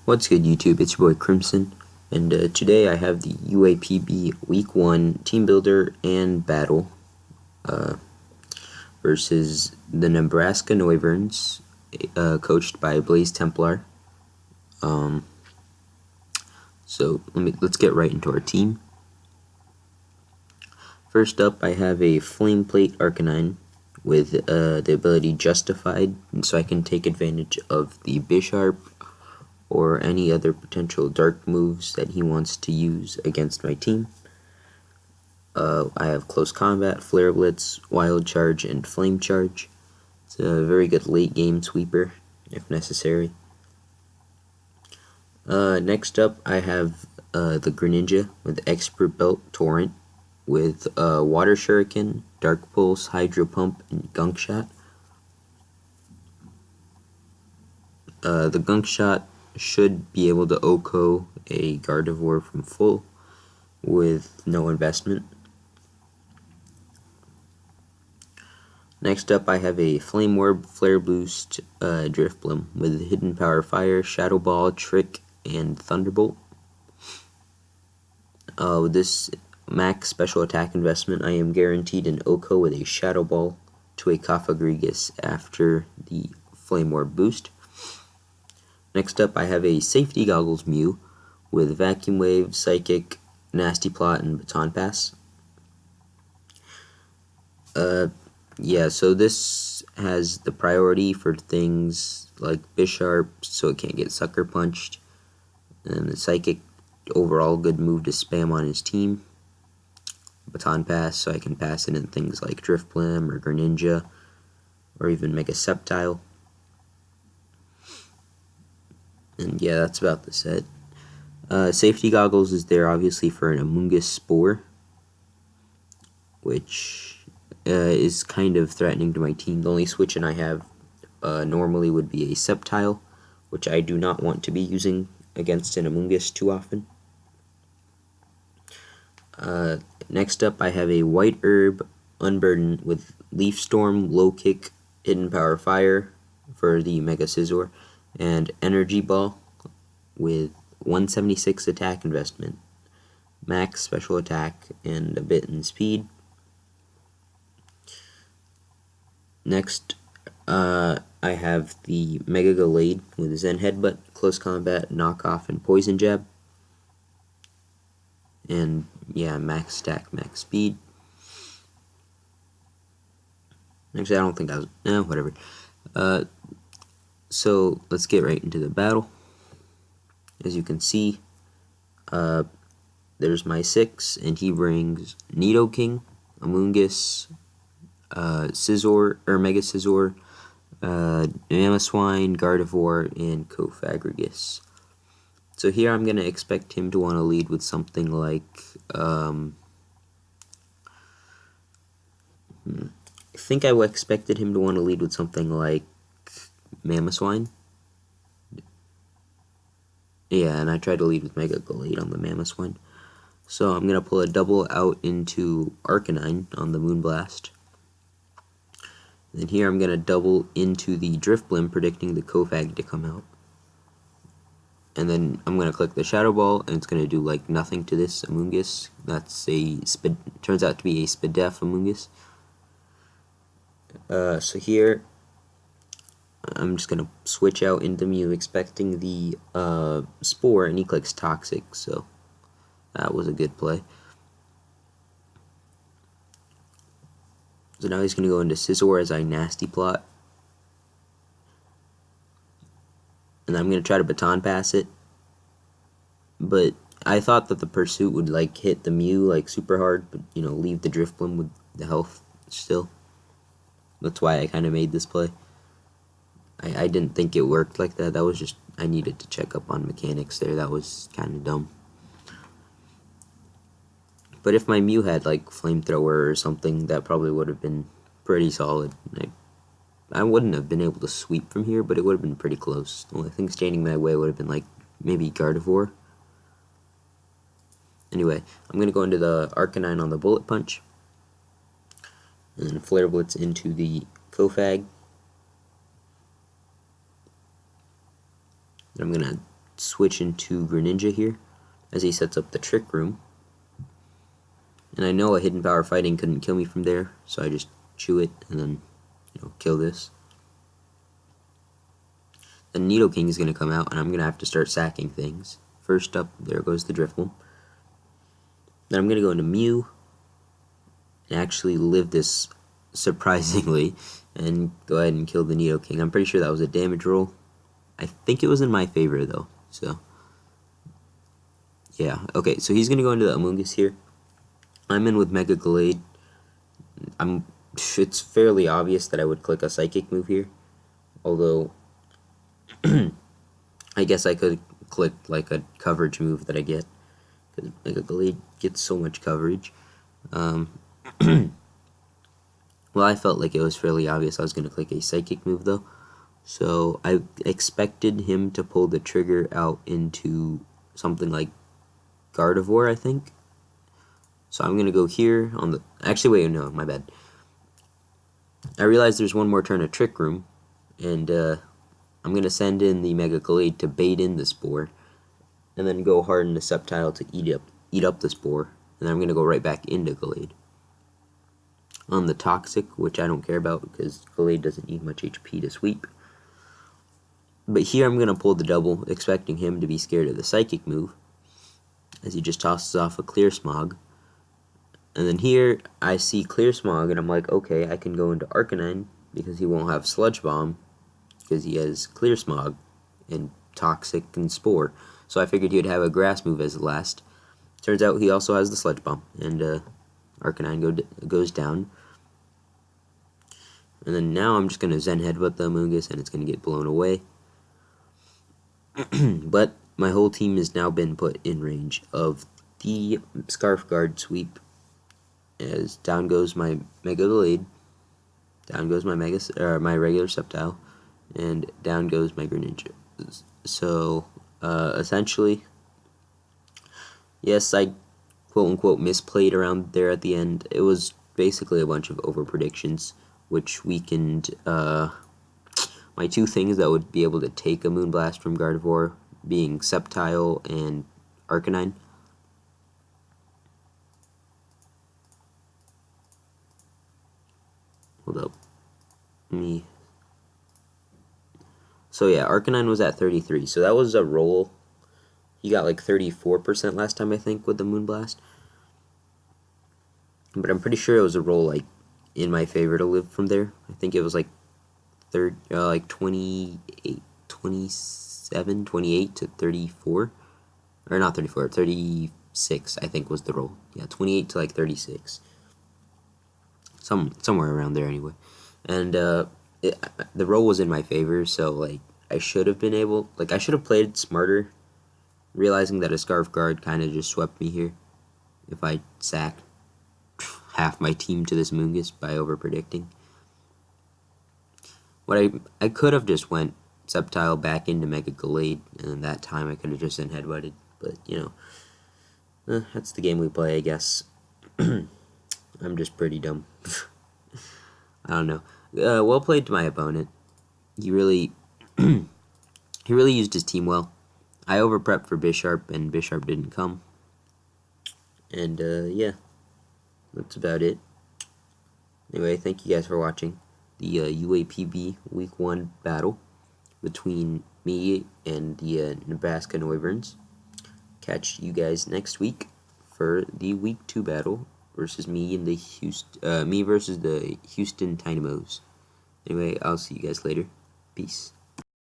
What's good, YouTube? It's your boy Crimson, and today I have the UAPB Week 1 Team Builder and Battle versus the Nebraska Noiverns, coached by Blaze Templar. So let's get right into our team. First up, I have a Flame Plate Arcanine with the ability Justified, and so I can take advantage of the Bisharp or any other potential dark moves that he wants to use against my team. I have Close Combat, Flare Blitz, Wild Charge, and Flame Charge. It's a very good late game sweeper if necessary. Next up, I have the Greninja with Expert Belt Torrent with Water Shuriken, Dark Pulse, Hydro Pump, and Gunk Shot. The Gunk Shot should be able to OHKO a Guard-evoir from full with no investment. Next up, I have a Flame Orb, Flare Boost, Drifblim with Hidden Power Fire, Shadow Ball, Trick, and Thunderbolt. With this max special attack investment, I am guaranteed an OHKO with a Shadow Ball to a Cofagrigus after the Flame Orb boost. Next up, I have a Safety Goggles Mew with Vacuum Wave, Psychic, Nasty Plot, and Baton Pass. Yeah, so this has the priority for things like Bisharp, so it can't get Sucker Punched, and the Psychic, overall good move to spam on his team. Baton Pass, so I can pass it in things like Drifblim or Greninja, or even Mega Sceptile. And yeah, that's about the set. Safety Goggles is there obviously for an Amoonguss Spore, which is kind of threatening to my team. The only switch-in I have normally would be a Sceptile, which I do not want to be using against an Amoonguss too often. Next up, I have a White Herb Unburden with Leaf Storm, Low Kick, Hidden Power Fire for the Mega Scizor, and Energy Ball with 176 attack investment, max special attack, and a bit in speed. Next, I have the Mega Gallade with Zen Headbutt, Close Combat, Knockoff, and Poison Jab. And yeah, max attack, max speed. Actually, I don't think I was... whatever. So let's get right into the battle. As you can see, there's my 6, and he brings Nidoking, Amoonguss, Scizor, or Mega Scizor, Mamoswine, Guard-evoir, and Cofagrigus. So here I'm going to expect him to want to lead with something like, I think I expected him to want to lead with something like Mamoswine. Yeah, and I tried to lead with Mega Gallade on the Mamoswine. So I'm going to pull a double out into Arcanine on the Moonblast. Then here I'm going to double into the Drifblim, predicting the Cofag to come out. And then I'm going to click the Shadow Ball, and it's going to do like nothing to this Amoonguss. That's turns out to be a Spadef Amoonguss. So here, I'm just going to switch out into Mew, expecting the Spore, and he clicks Toxic, so that was a good play. So now he's going to go into Scizor as I Nasty Plot. And I'm going to try to Baton Pass it. But I thought that the Pursuit would like hit the Mew like super hard, but you know, leave the Drifblim with the health still. That's why I kind of made this play. I didn't think it worked like that. That was just, I needed to check up on mechanics there. That was kind of dumb. But if my Mew had like Flamethrower or something, that probably would have been pretty solid. I wouldn't have been able to sweep from here, but it would have been pretty close. The only thing standing my way would have been like maybe Guard-evoir. Anyway, I'm going to go into the Arcanine on the Bullet Punch. And then Flare Blitz into the Cofag. I'm going to switch into Greninja here as he sets up the Trick Room. And I know a Hidden Power Fighting couldn't kill me from there, so I just chew it and then, kill this. The Nidoking is going to come out, and I'm going to have to start sacking things. First up, there goes the Drifblim. Then I'm going to go into Mew and actually live this surprisingly and go ahead and kill the Nidoking. I'm pretty sure that was a damage roll. I think it was in my favor though, so yeah. Okay, so he's going to go into the Amoonguss here. I'm in with Mega Gallade. It's fairly obvious that I would click a Psychic move here, although I guess I could click like a coverage move that I get, because Mega Gallade gets so much coverage. Well, I felt like it was fairly obvious I was going to click a Psychic move though, so I expected him to pull the trigger out into something like Guard-evoir, I think. So I'm going to go here on the... Actually, wait, no, my bad. I realized there's one more turn of Trick Room, and I'm going to send in the Mega Gallade to bait in the Spore, and then go hard into Sceptile to eat up the Spore, and then I'm going to go right back into Gallade. On the Toxic, which I don't care about because Gallade doesn't need much HP to sweep. But here I'm going to pull the double, expecting him to be scared of the Psychic move, as he just tosses off a Clear Smog. And then here, I see Clear Smog, and I'm like, okay, I can go into Arcanine, because he won't have Sludge Bomb, because he has Clear Smog, and Toxic, and Spore. So I figured he'd have a Grass move as the last. Turns out he also has the Sludge Bomb, and Arcanine goes down. And then now I'm just going to Zen Headbutt the Amoonguss, and it's going to get blown away. But my whole team has now been put in range of the Scarf Guard sweep. As down goes my Mega Gallade, down goes my my regular Sceptile, and down goes my Greninja. So essentially, yes, I quote unquote misplayed around there at the end. It was basically a bunch of over predictions, which weakened my two things that would be able to take a Moonblast from Guard-evoir, being Sceptile and Arcanine. Hold up. So yeah, Arcanine was at 33, so that was a roll. He got like 34% last time, I think, with the Moonblast. But I'm pretty sure it was a roll like in my favor to live from there. I think it was like 28 to 34. Or not 34, 36, I think was the roll. Yeah, 28 to like 36. Somewhere around there anyway. And the roll was in my favor, so like I should have been able, like I should have played smarter, realizing that a Scarf Guard kind of just swept me here if I sacked half my team to this Amoonguss by over predicting. What I could have just went Sceptile back into Mega Gallade, and then that time I could have just been headbutted, but that's the game we play, I guess. I'm just pretty dumb. I don't know. Well played to my opponent. He really used his team well. I over-prepped for Bisharp, and Bisharp didn't come. And, yeah. That's about it. Anyway, thank you guys for watching the UAPB Week 1 battle between me and the Nebraska Noiverns. Catch you guys next week for the Week 2 battle versus me and the me versus the Houston Dynamos. Anyway, I'll see you guys later. Peace.